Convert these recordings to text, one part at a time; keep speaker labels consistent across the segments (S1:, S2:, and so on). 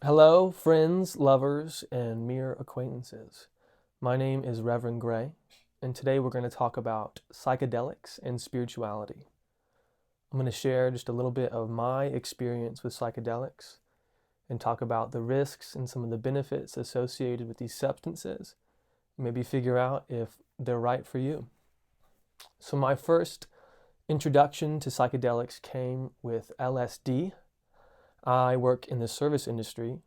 S1: Hello, friends, lovers, and mere acquaintances. My name is Reverend Gray, and today we're going to talk about psychedelics and spirituality. I'm going to share just a little bit of my experience with psychedelics and talk about the risks and some of the benefits associated with these substances, maybe figure out if they're right for you. So, my first introduction to psychedelics came with LSD. I work in the service industry,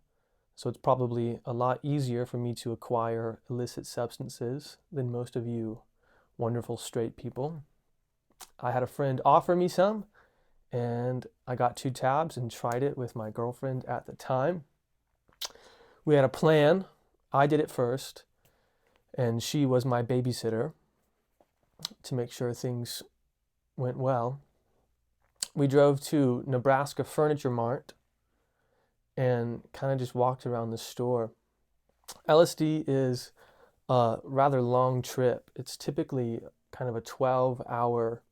S1: so it's probably a lot easier for me to acquire illicit substances than most of you wonderful straight people. I had a friend offer me some, and I got 2 tabs and tried it with my girlfriend at the time. We had a plan. I did it first, and she was my babysitter to make sure things went well. We drove to Nebraska Furniture Mart and kind of just walked around the store. LSD is a rather long trip. It's typically kind of a 12-hour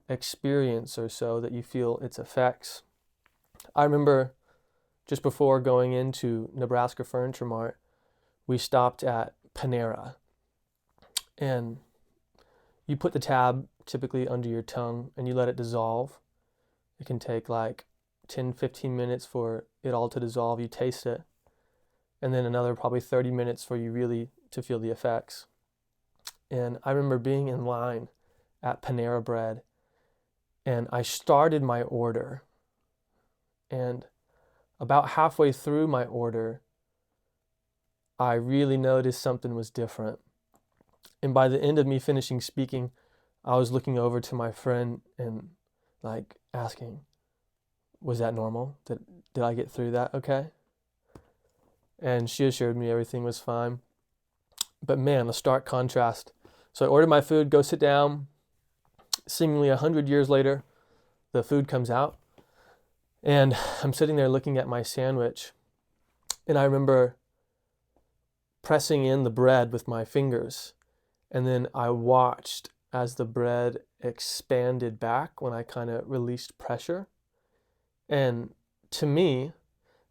S1: experience or so that you feel its effects. I remember just before going into Nebraska Furniture Mart, we stopped at Panera, and you put the tab typically under your tongue and you let it dissolve. It can take like 10-15 minutes for it all to dissolve. You taste it, and then another probably 30 minutes for you really to feel the effects. And I remember being in line at Panera Bread, and I started my order, and about halfway through my order, I really noticed something was different. And by the end of me finishing speaking, I was looking over to my friend and like asking, was that normal? Did I get through that okay? And she assured me everything was fine. But man, a stark contrast. So I ordered my food, go sit down. Seemingly 100 years later, the food comes out, and I'm sitting there looking at my sandwich, and I remember pressing in the bread with my fingers, and then I watched as the bread expanded back when I kind of released pressure. And to me,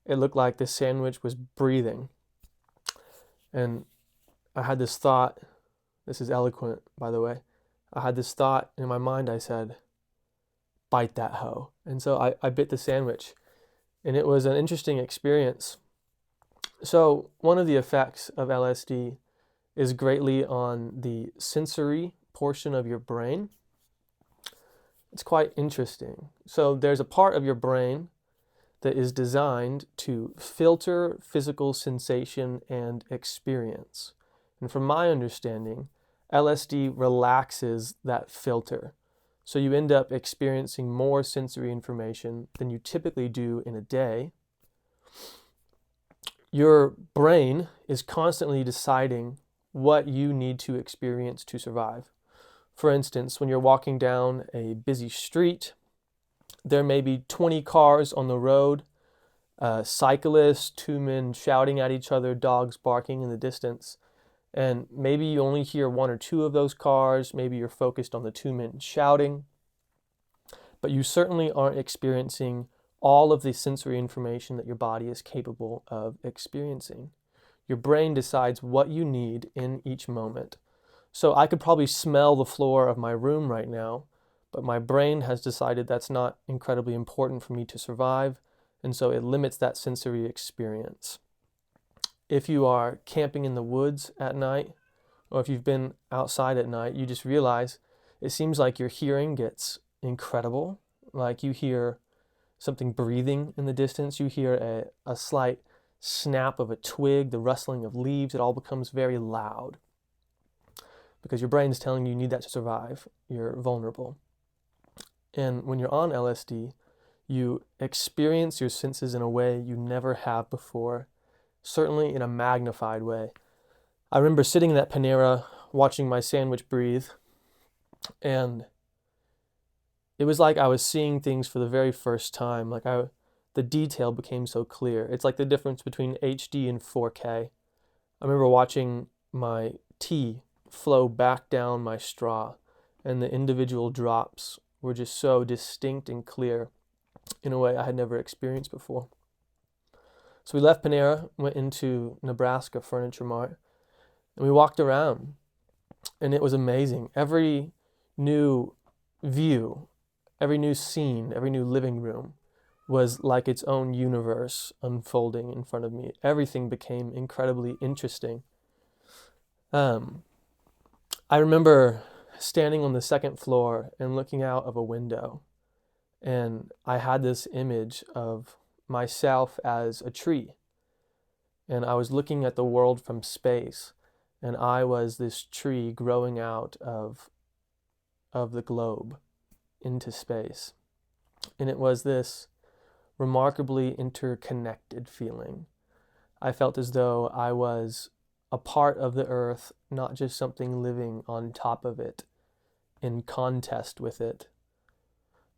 S1: it looked like the sandwich was breathing. And I had this thought, this is eloquent, by the way. I had this thought in my mind. I said, bite that hoe. And so I bit the sandwich, and it was an interesting experience. So one of the effects of LSD is greatly on the sensory portion of your brain. It's quite interesting. So there's a part of your brain that is designed to filter physical sensation and experience. And from my understanding, LSD relaxes that filter. So you end up experiencing more sensory information than you typically do in a day. Your brain is constantly deciding what you need to experience to survive. For instance, when you're walking down a busy street, there may be 20 cars on the road, cyclists, 2 men shouting at each other, dogs barking in the distance. And maybe you only hear 1 or 2 of those cars. Maybe you're focused on the 2 men shouting. But you certainly aren't experiencing all of the sensory information that your body is capable of experiencing. Your brain decides what you need in each moment. So I could probably smell the floor of my room right now, but my brain has decided that's not incredibly important for me to survive, and so it limits that sensory experience. If you are camping in the woods at night, or if you've been outside at night, you just realize it seems like your hearing gets incredible. Like you hear something breathing in the distance, you hear a slight snap of a twig, the rustling of leaves. It all becomes very loud because your brain is telling you you need that to survive. You're vulnerable. And when you're on LSD, you experience your senses in a way you never have before, certainly in a magnified way. I remember sitting in that Panera watching my sandwich breathe, and it was like I was seeing things for the very first time. The detail became so clear. It's like the difference between HD and 4K. I remember watching my tea flow back down my straw, and the individual drops were just so distinct and clear in a way I had never experienced before. So we left Panera, went into Nebraska Furniture Mart, and we walked around, and it was amazing. Every new view, every new scene, every new living room was like its own universe unfolding in front of me. Everything became incredibly interesting. I remember standing on the second floor and looking out of a window, and I had this image of myself as a tree, and I was looking at the world from space, and I was this tree growing out of the globe into space. And it was this remarkably interconnected feeling. I felt as though I was a part of the earth, not just something living on top of it in contest with it,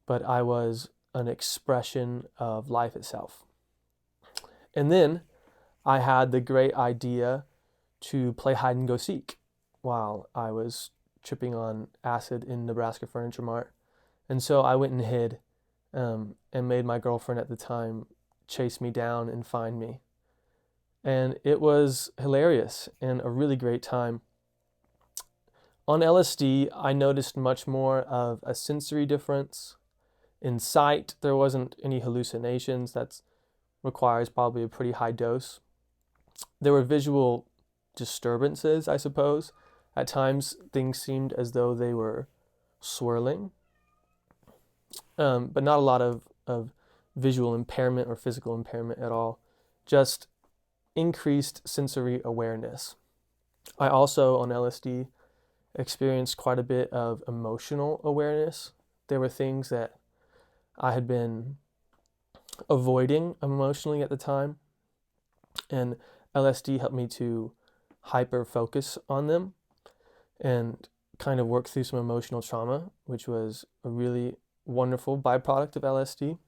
S1: but I was an expression of life itself. And then I had the great idea to play hide and go seek while I was tripping on acid in Nebraska Furniture Mart. And so I went and hid, and made my girlfriend at the time chase me down and find me. And it was hilarious and a really great time. On LSD, I noticed much more of a sensory difference. In sight, there wasn't any hallucinations. That requires probably a pretty high dose. There were visual disturbances, I suppose. At times, things seemed as though they were swirling, but not a lot of visual impairment or physical impairment at all. Just increased sensory awareness. I also, on LSD, experienced quite a bit of emotional awareness. There were things that I had been avoiding emotionally at the time, and LSD helped me to hyper focus on them and kind of work through some emotional trauma, which was a really wonderful byproduct of LSD.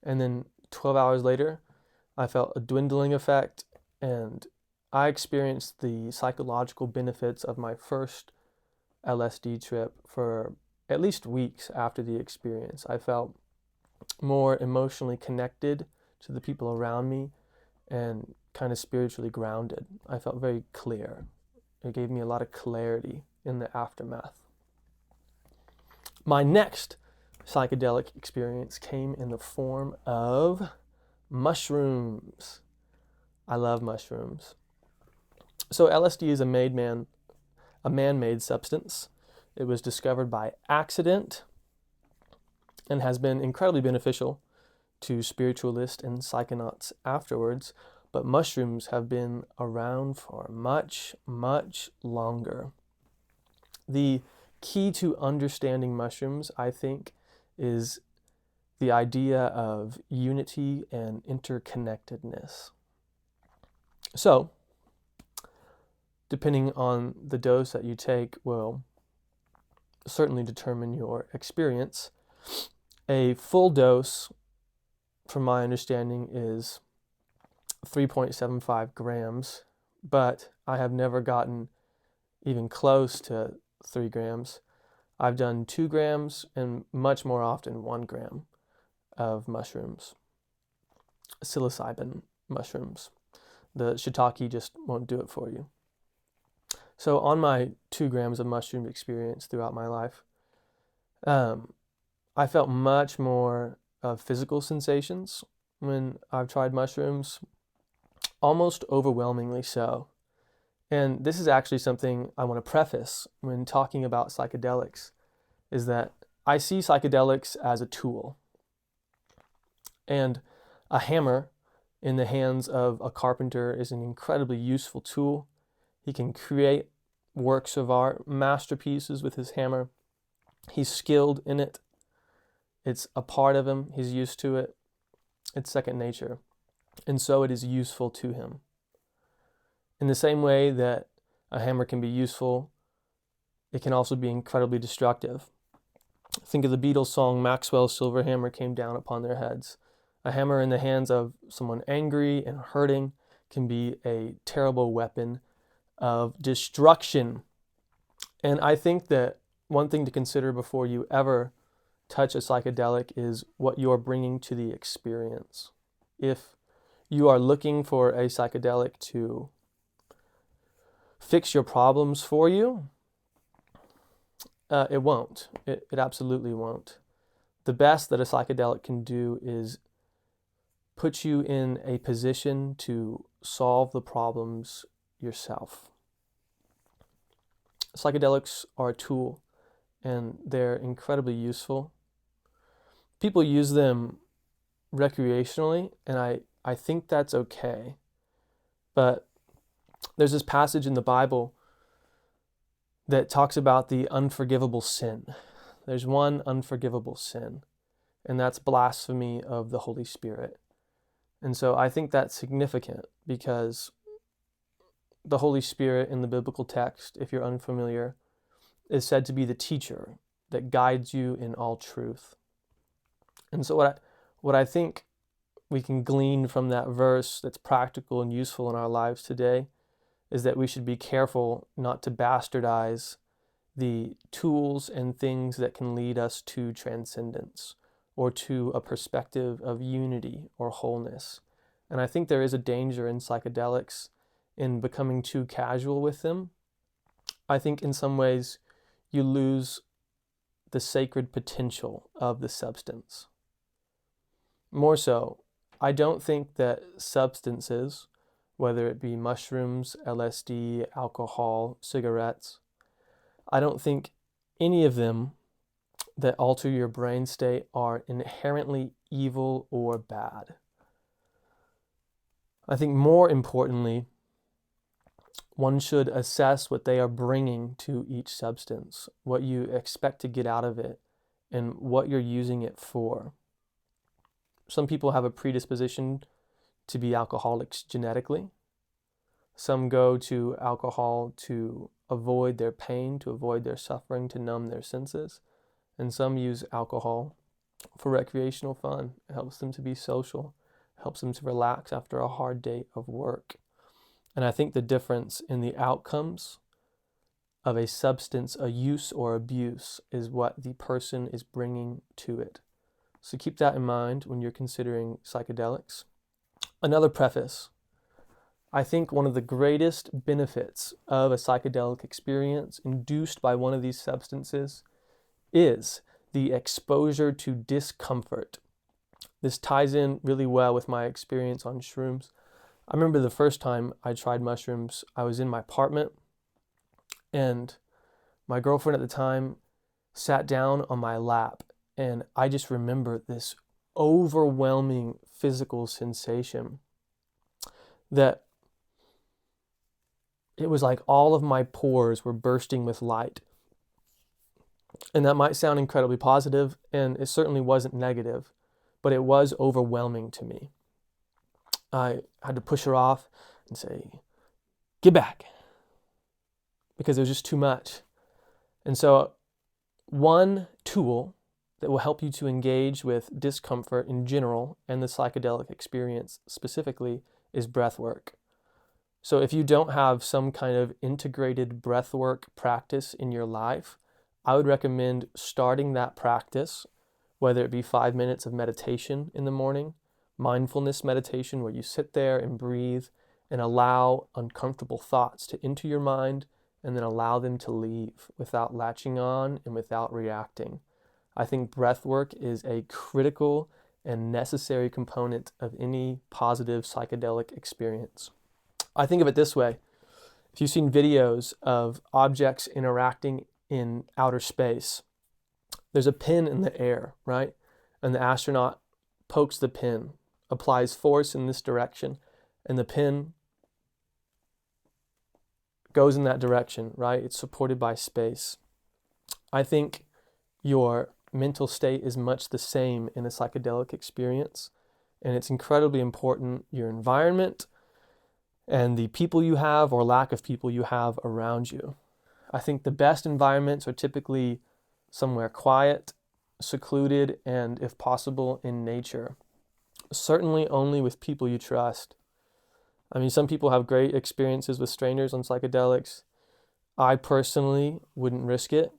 S1: And then 12 hours later, I felt a dwindling effect, and I experienced the psychological benefits of my first LSD trip for at least weeks after the experience. I felt more emotionally connected to the people around me and kind of spiritually grounded. I felt very clear. It gave me a lot of clarity in the aftermath. My next psychedelic experience came in the form of mushrooms. I love mushrooms. So LSD is a man-made substance. It was discovered by accident and has been incredibly beneficial to spiritualists and psychonauts afterwards, but mushrooms have been around for much, much longer. The key to understanding mushrooms, I think, is the idea of unity and interconnectedness. So, depending on the dose that you take will certainly determine your experience. A full dose, from my understanding, is 3.75 grams, but I have never gotten even close to 3 grams. I've done 2 grams and much more often 1 gram of mushrooms, psilocybin mushrooms. The shiitake just won't do it for you. So on my 2 grams of mushroom experience throughout my life, I felt much more of physical sensations when I've tried mushrooms, almost overwhelmingly so. And this is actually something I want to preface when talking about psychedelics, is that I see psychedelics as a tool. And a hammer in the hands of a carpenter is an incredibly useful tool. He can create works of art, masterpieces with his hammer. He's skilled in it. It's a part of him. He's used to it. It's second nature. And so it is useful to him. In the same way that a hammer can be useful, it can also be incredibly destructive. Think of the Beatles song, Maxwell's Silver Hammer Came Down Upon Their Heads. A hammer in the hands of someone angry and hurting can be a terrible weapon of destruction. And I think that one thing to consider before you ever touch a psychedelic is what you're bringing to the experience. if you are looking for a psychedelic to fix your problems for you, it won't. It absolutely won't. The best that a psychedelic can do is put you in a position to solve the problems yourself. Psychedelics are a tool, and they're incredibly useful. People use them recreationally, and I think that's okay. But there's this passage in the Bible that talks about the unforgivable sin. There's one unforgivable sin, and that's blasphemy of the Holy Spirit. And so I think that's significant because the Holy Spirit in the biblical text, if you're unfamiliar, is said to be the teacher that guides you in all truth. And so what I think we can glean from that verse that's practical and useful in our lives today is that we should be careful not to bastardize the tools and things that can lead us to transcendence or to a perspective of unity or wholeness. And I think there is a danger in psychedelics in becoming too casual with them. I think in some ways you lose the sacred potential of the substance. More so, I don't think that substances, whether it be mushrooms, LSD, alcohol, cigarettes, I don't think any of them that alter your brain state are inherently evil or bad. I think more importantly, one should assess what they are bringing to each substance, what you expect to get out of it, and what you're using it for. Some people have a predisposition to be alcoholics genetically. Some go to alcohol to avoid their pain, to avoid their suffering, to numb their senses. And some use alcohol for recreational fun. It helps them to be social. It helps them to relax after a hard day of work. And I think the difference in the outcomes of a substance, a use or abuse, is what the person is bringing to it. So keep that in mind when you're considering psychedelics. Another preface. I think one of the greatest benefits of a psychedelic experience induced by one of these substances is the exposure to discomfort. This ties in really well with my experience on shrooms. I remember the first time I tried mushrooms, I was in my apartment, and my girlfriend at the time sat down on my lap, and I just remember this overwhelming physical sensation that it was like all of my pores were bursting with light. And that might sound incredibly positive, and it certainly wasn't negative, but it was overwhelming to me. I had to push her off and say, "Get back," because it was just too much. And so one tool that will help you to engage with discomfort in general and the psychedelic experience specifically is breath work. So if you don't have some kind of integrated breath work practice in your life, I would recommend starting that practice, whether it be 5 minutes of meditation in the morning, mindfulness meditation where you sit there and breathe and allow uncomfortable thoughts to enter your mind and then allow them to leave without latching on and without reacting. I think breath work is a critical and necessary component of any positive psychedelic experience. I think of it this way. If you've seen videos of objects interacting in outer space, there's a pin in the air, right? And the astronaut pokes the pin, applies force in this direction, and the pin goes in that direction, right? It's supported by space. I think your mental state is much the same in a psychedelic experience, and it's incredibly important your environment and the people you have or lack of people you have around you. I think the best environments are typically somewhere quiet, secluded, and if possible, in nature. Certainly only with people you trust. I mean, some people have great experiences with strangers on psychedelics. I personally wouldn't risk it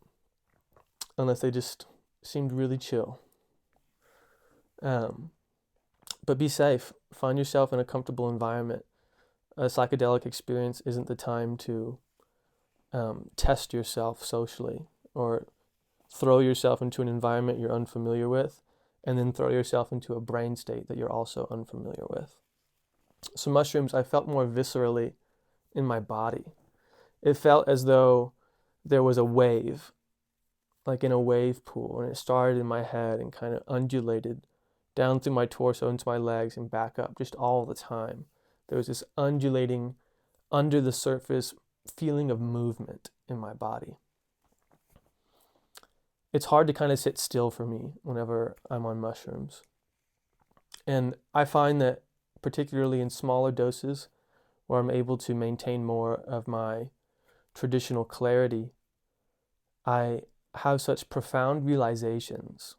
S1: unless they just seemed really chill. But be safe. Find yourself in a comfortable environment. A psychedelic experience isn't the time to test yourself socially or throw yourself into an environment you're unfamiliar with and then throw yourself into a brain state that you're also unfamiliar with. So mushrooms, I felt more viscerally in my body. It felt as though there was a wave, like in a wave pool, and it started in my head and kind of undulated down through my torso into my legs and back up just all the time. There was this undulating, under the surface feeling of movement in my body. It's hard to kind of sit still for me whenever I'm on mushrooms. And I find that particularly in smaller doses where I'm able to maintain more of my traditional clarity, I have such profound realizations,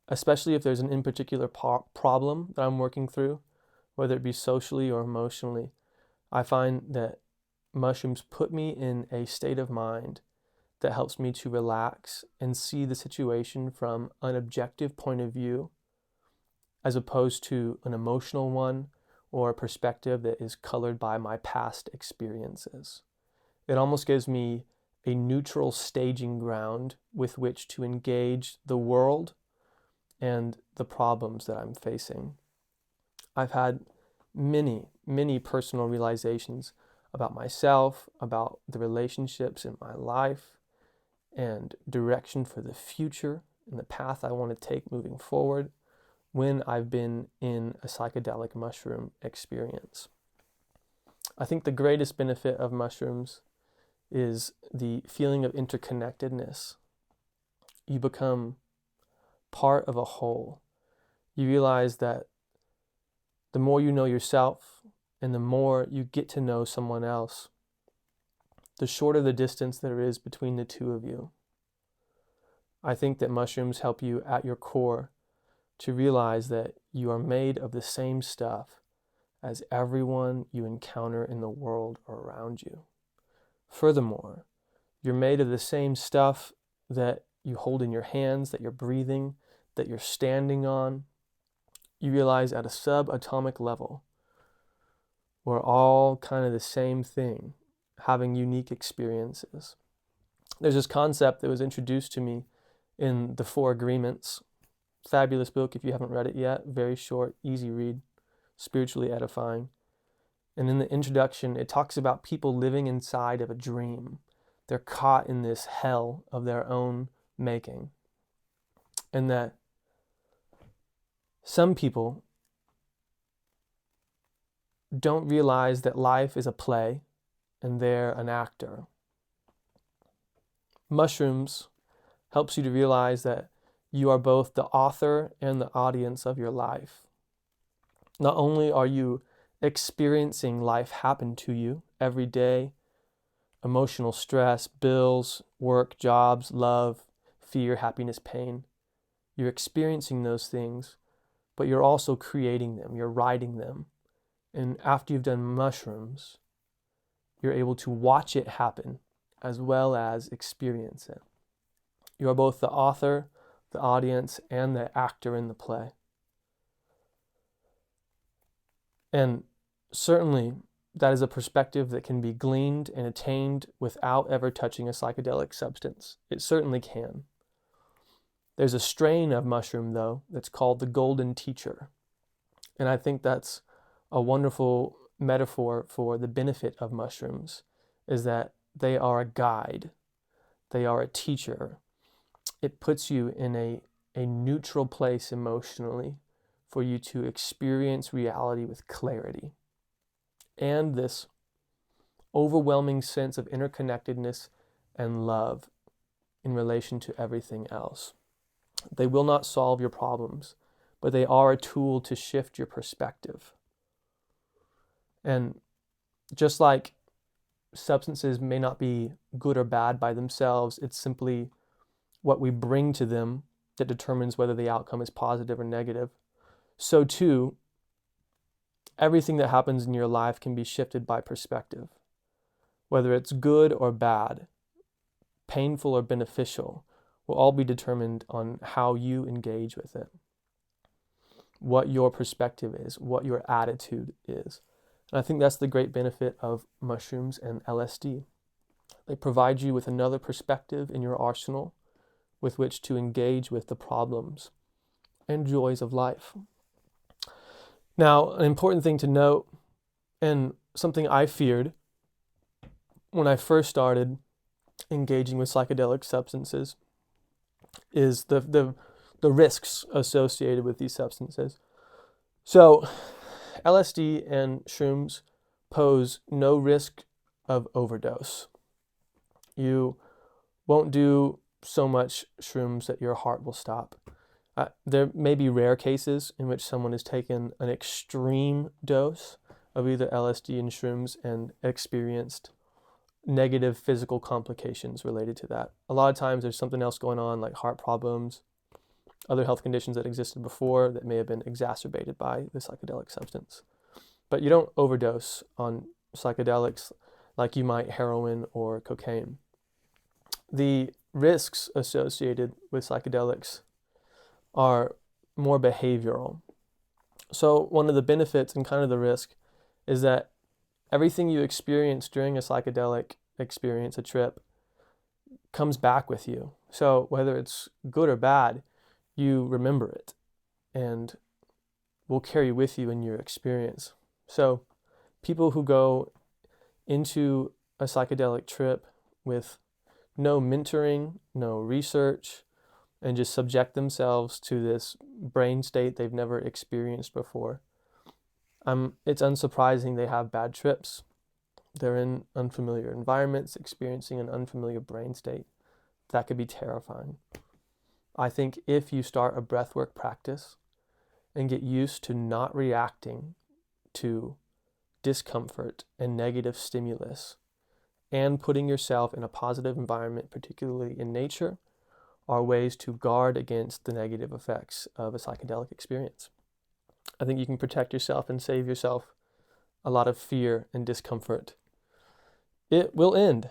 S1: especially if there's an in particular problem that I'm working through, whether it be socially or emotionally. I find that mushrooms put me in a state of mind that helps me to relax and see the situation from an objective point of view, as opposed to an emotional one or a perspective that is colored by my past experiences. It almost gives me a neutral staging ground with which to engage the world and the problems that I'm facing. I've had many, many personal realizations about myself, about the relationships in my life, and direction for the future and the path I want to take moving forward when I've been in a psychedelic mushroom experience. I think the greatest benefit of mushrooms is the feeling of interconnectedness. You become part of a whole. You realize that the more you know yourself and the more you get to know someone else, the shorter the distance there is between the two of you. I think that mushrooms help you at your core to realize that you are made of the same stuff as everyone you encounter in the world around you. Furthermore, you're made of the same stuff that you hold in your hands, that you're breathing, that you're standing on. You realize at a subatomic level, we're all kind of the same thing, having unique experiences. There's this concept that was introduced to me in The Four Agreements. Fabulous book if you haven't read it yet. Very short, easy read, spiritually edifying. And in the introduction, it talks about people living inside of a dream. They're caught in this hell of their own making. And that some people don't realize that life is a play and they're an actor. Mushrooms helps you to realize that you are both the author and the audience of your life. Not only are you experiencing life happen to you every day, emotional stress, bills, work, jobs, love, fear, happiness, pain. You're experiencing those things, but you're also creating them, you're writing them. And after you've done mushrooms, you're able to watch it happen as well as experience it. You are both the author, the audience, and the actor in the play. And certainly, that is a perspective that can be gleaned and attained without ever touching a psychedelic substance. It certainly can. There's a strain of mushroom, though, that's called the golden teacher. And I think that's a wonderful metaphor for the benefit of mushrooms, is that they are a guide. They are a teacher. It puts you in a neutral place emotionally for you to experience reality with clarity. And this overwhelming sense of interconnectedness and love in relation to everything else. They will not solve your problems, but they are a tool to shift your perspective. And just like substances may not be good or bad by themselves, it's simply what we bring to them that determines whether the outcome is positive or negative. So too, everything that happens in your life can be shifted by perspective. Whether it's good or bad, painful or beneficial, will all be determined on how you engage with it. what your perspective is, what your attitude is. And I think that's the great benefit of mushrooms and LSD. They provide you with another perspective in your arsenal with which to engage with the problems and joys of life. Now, an important thing to note, and something I feared when I first started engaging with psychedelic substances, is the risks associated with these substances. So, LSD and shrooms pose no risk of overdose. You won't do so much shrooms that your heart will stop. There may be rare cases in which someone has taken an extreme dose of either LSD and shrooms and experienced negative physical complications related to that. A lot of times there's something else going on, like heart problems, other health conditions that existed before that may have been exacerbated by the psychedelic substance. But you don't overdose on psychedelics like you might heroin or cocaine. The risks associated with psychedelics are more behavioral. So one of the benefits and kind of the risk is that everything you experience during a psychedelic experience, a trip, comes back with you. So whether it's good or bad, you remember it and will carry with you in your experience. So people who go into a psychedelic trip with no mentoring, no research, and just subject themselves to this brain state they've never experienced before, it's unsurprising they have bad trips. They're in unfamiliar environments, experiencing an unfamiliar brain state. That could be terrifying. I think if you start a breathwork practice and get used to not reacting to discomfort and negative stimulus and putting yourself in a positive environment, particularly in nature, are ways to guard against the negative effects of a psychedelic experience. I think you can protect yourself and save yourself a lot of fear and discomfort. It will end.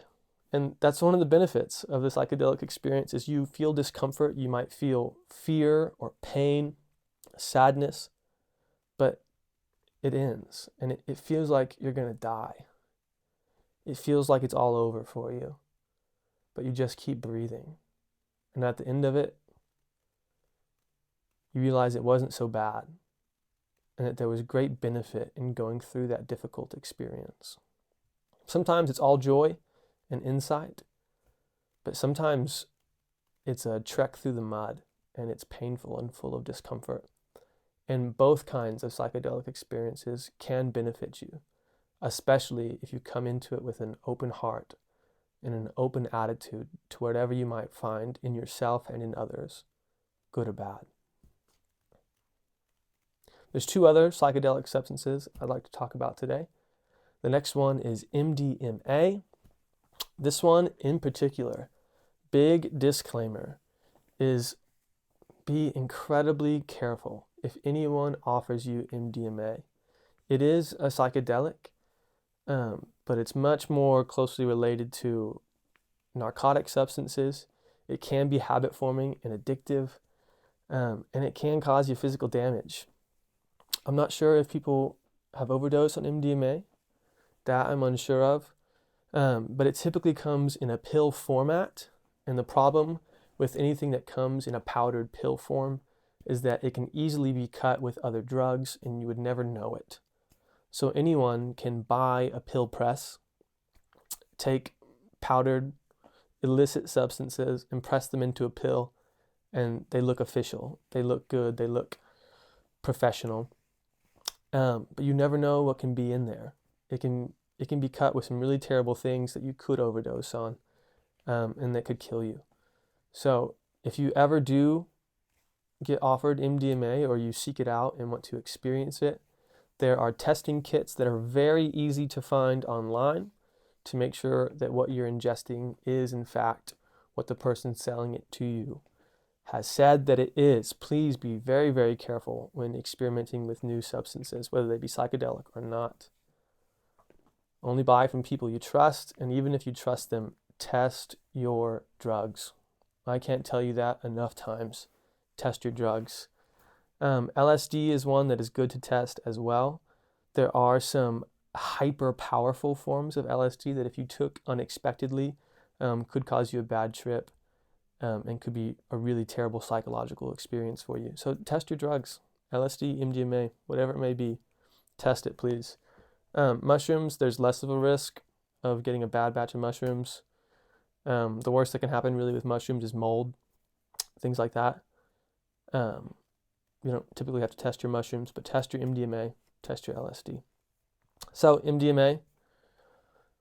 S1: And that's one of the benefits of the psychedelic experience is you feel discomfort, you might feel fear or pain, sadness, but it ends and it feels like you're going to die. It feels like it's all over for you, but you just keep breathing. And at the end of it, you realize it wasn't so bad and that there was great benefit in going through that difficult experience. Sometimes it's all joy and insight, but sometimes it's a trek through the mud and it's painful and full of discomfort. And both kinds of psychedelic experiences can benefit you, especially if you come into it with an open heart and an open attitude to whatever you might find in yourself and in others, good or bad. There's two other psychedelic substances I'd like to talk about today. The next one is MDMA. This one in particular, big disclaimer, is be incredibly careful if anyone offers you MDMA. It is a psychedelic, but it's much more closely related to narcotic substances. It can be habit forming and addictive, and it can cause you physical damage. I'm not sure if people have overdosed on MDMA. That I'm unsure of. But it typically comes in a pill format. And the problem with anything that comes in a powdered pill form is that it can easily be cut with other drugs and you would never know it. So anyone can buy a pill press, take powdered illicit substances and press them into a pill, and they look official. They look good. They look professional. But you never know what can be in there. It can be cut with some really terrible things that you could overdose on, and that could kill you. So if you ever do get offered MDMA or you seek it out and want to experience it, there are testing kits that are very easy to find online to make sure that what you're ingesting is in fact what the person selling it to you has said that it is. Please be very, very careful when experimenting with new substances, whether they be psychedelic or not. Only buy from people you trust, and even if you trust them, test your drugs. I can't tell you that enough times. Test your drugs. LSD is one that is good to test as well. There are some hyper powerful forms of LSD that if you took unexpectedly could cause you a bad trip and could be a really terrible psychological experience for you. So test your drugs, LSD, MDMA, whatever it may be. Test it, please. Mushrooms, there's less of a risk of getting a bad batch of mushrooms. The worst that can happen really with mushrooms is mold, things like that. You don't typically have to test your mushrooms, but test your MDMA, test your LSD. So MDMA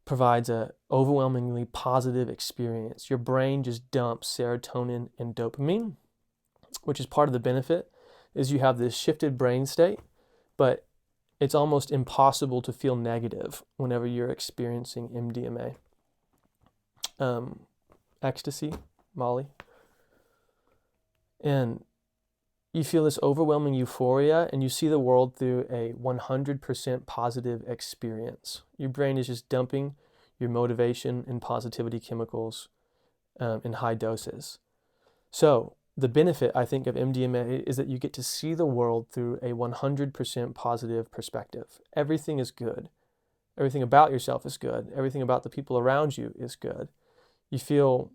S1: provides a overwhelmingly positive experience. Your brain just dumps serotonin and dopamine, which is part of the benefit, is you have this shifted brain state, but it's almost impossible to feel negative whenever you're experiencing MDMA. Ecstasy, Molly. And you feel this overwhelming euphoria and you see the world through a 100% positive experience. Your brain is just dumping your motivation and positivity chemicals in high doses. So the benefit, I think, of MDMA is that you get to see the world through a 100% positive perspective. Everything is good. Everything about yourself is good. Everything about the people around you is good. You feel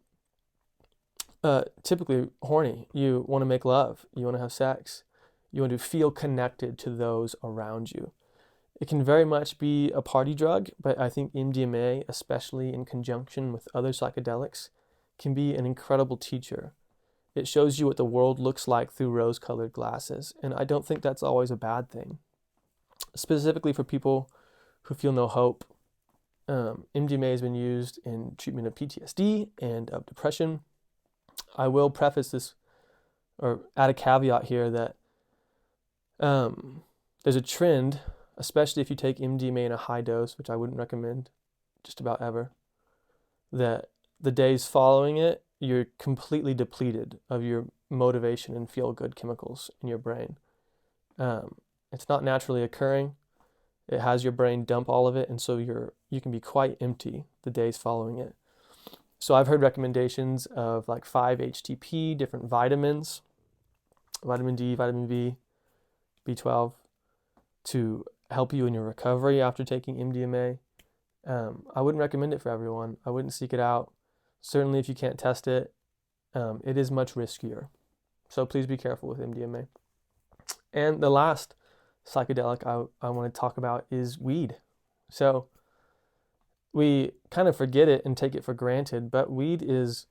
S1: typically horny. You want to make love. You want to have sex. You want to feel connected to those around you. It can very much be a party drug, but I think MDMA, especially in conjunction with other psychedelics, can be an incredible teacher. It shows you what the world looks like through rose-colored glasses, and I don't think that's always a bad thing. Specifically for people who feel no hope, MDMA has been used in treatment of PTSD and of depression. I will preface this or add a caveat here that there's a trend, especially if you take MDMA in a high dose, which I wouldn't recommend just about ever, that the days following it, you're completely depleted of your motivation and feel-good chemicals in your brain. It's not naturally occurring. It has your brain dump all of it, and so you can be quite empty the days following it. So I've heard recommendations of like 5-HTP, different vitamins, vitamin D, vitamin B, B12, to help you in your recovery after taking MDMA. I wouldn't recommend it for everyone. I wouldn't seek it out. Certainly if you can't test it, it is much riskier. So please be careful with MDMA. And the last psychedelic I want to talk about is weed. So we kind of forget it and take it for granted, but weed is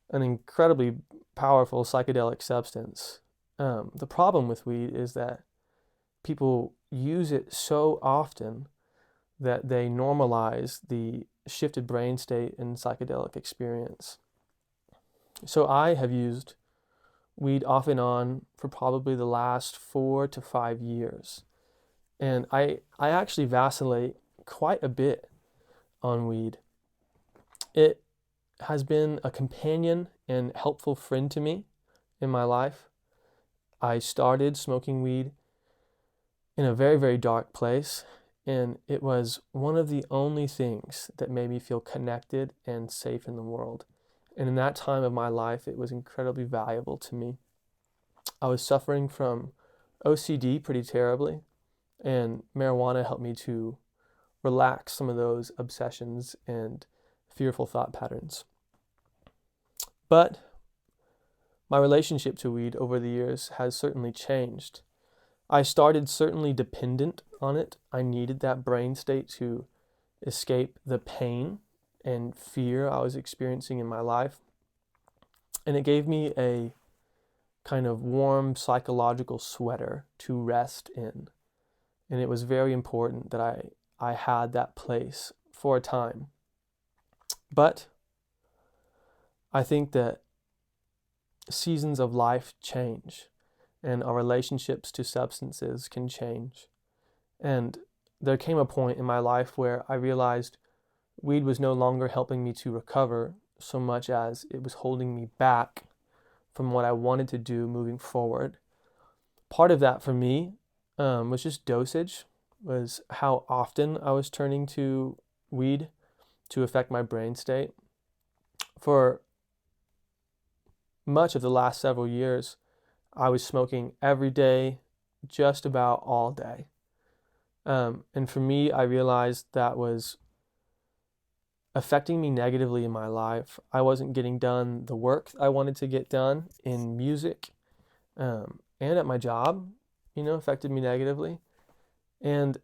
S1: an incredibly powerful psychedelic substance. The problem with weed is that people use it so often that they normalize the shifted brain state and psychedelic experience. So I have used weed off and on for probably the last 4 to 5 years. And I actually vacillate quite a bit on weed. It has been a companion and helpful friend to me in my life. I started smoking weed in a very, very dark place, and it was one of the only things that made me feel connected and safe in the world. And in that time of my life, it was incredibly valuable to me. I was suffering from OCD pretty terribly, and marijuana helped me to relax some of those obsessions and fearful thought patterns. But my relationship to weed over the years has certainly changed. I started certainly dependent on it. I needed that brain state to escape the pain and fear I was experiencing in my life. And it gave me a kind of warm psychological sweater to rest in. And it was very important that I had that place for a time. But I think that seasons of life change, and our relationships to substances can change. And there came a point in my life where I realized weed was no longer helping me to recover so much as it was holding me back from what I wanted to do moving forward. Part of that for me was just dosage, was how often I was turning to weed to affect my brain state. For much of the last several years, I was smoking every day, just about all day. And for me, I realized that was affecting me negatively in my life. I wasn't getting done the work I wanted to get done in music, and at my job, affected me negatively. And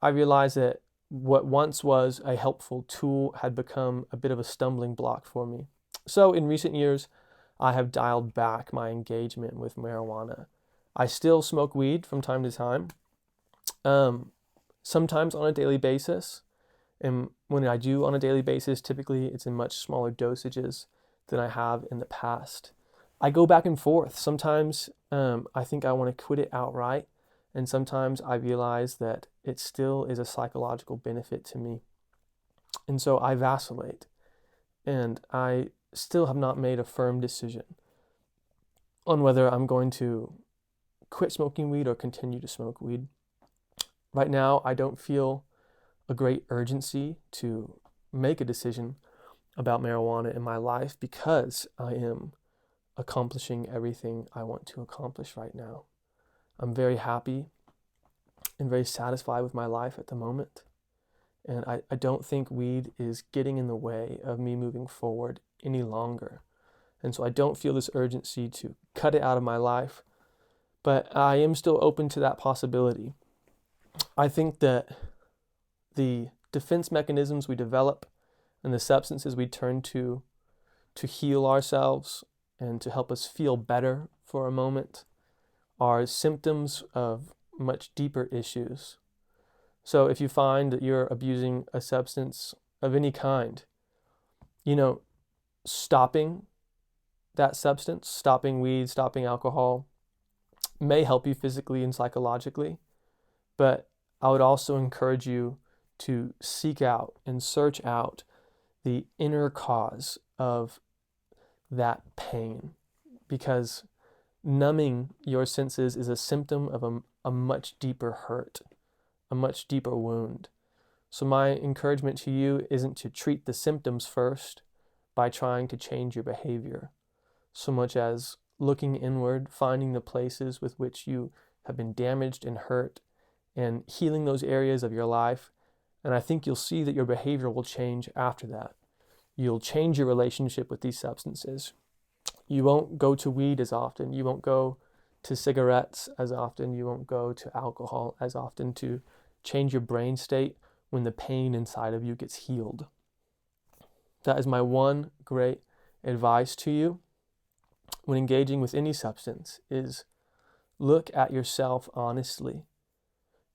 S1: I realized that what once was a helpful tool had become a bit of a stumbling block for me. So in recent years, I have dialed back my engagement with marijuana. I still smoke weed from time to time, sometimes on a daily basis. And when I do on a daily basis, typically it's in much smaller dosages than I have in the past. I go back and forth. Sometimes I think I want to quit it outright. And sometimes I realize that it still is a psychological benefit to me. And so I vacillate. And I still have not made a firm decision on whether I'm going to quit smoking weed or continue to smoke weed. Right now, I don't feel a great urgency to make a decision about marijuana in my life because I am accomplishing everything I want to accomplish right now. I'm very happy and very satisfied with my life at the moment. And I don't think weed is getting in the way of me moving forward any longer. And so I don't feel this urgency to cut it out of my life, but I am still open to that possibility. I think that the defense mechanisms we develop and the substances we turn to heal ourselves and to help us feel better for a moment are symptoms of much deeper issues. So if you find that you're abusing a substance of any kind, stopping that substance, stopping weed, stopping alcohol, may help you physically and psychologically. But I would also encourage you to seek out and search out the inner cause of that pain, because numbing your senses is a symptom of a much deeper hurt, a much deeper wound. So my encouragement to you isn't to treat the symptoms first by trying to change your behavior, so much as looking inward, finding the places with which you have been damaged and hurt, and healing those areas of your life. And I think you'll see that your behavior will change after that. You'll change your relationship with these substances. You won't go to weed as often. You won't go to cigarettes as often. You won't go to alcohol as often to change your brain state when the pain inside of you gets healed. That is my one great advice to you when engaging with any substance is look at yourself honestly.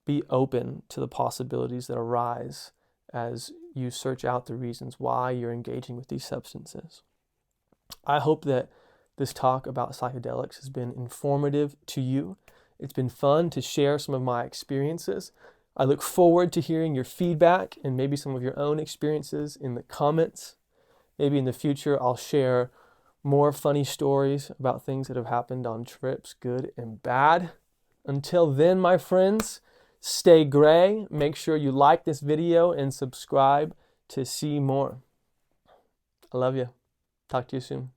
S1: Be open to the possibilities that arise as you search out the reasons why you're engaging with these substances. I hope that this talk about psychedelics has been informative to you. It's been fun to share some of my experiences. I look forward to hearing your feedback and maybe some of your own experiences in the comments. Maybe in the future I'll share more funny stories about things that have happened on trips, good and bad. Until then, my friends, stay gray. Make sure you like this video and subscribe to see more. I love you. Talk to you soon.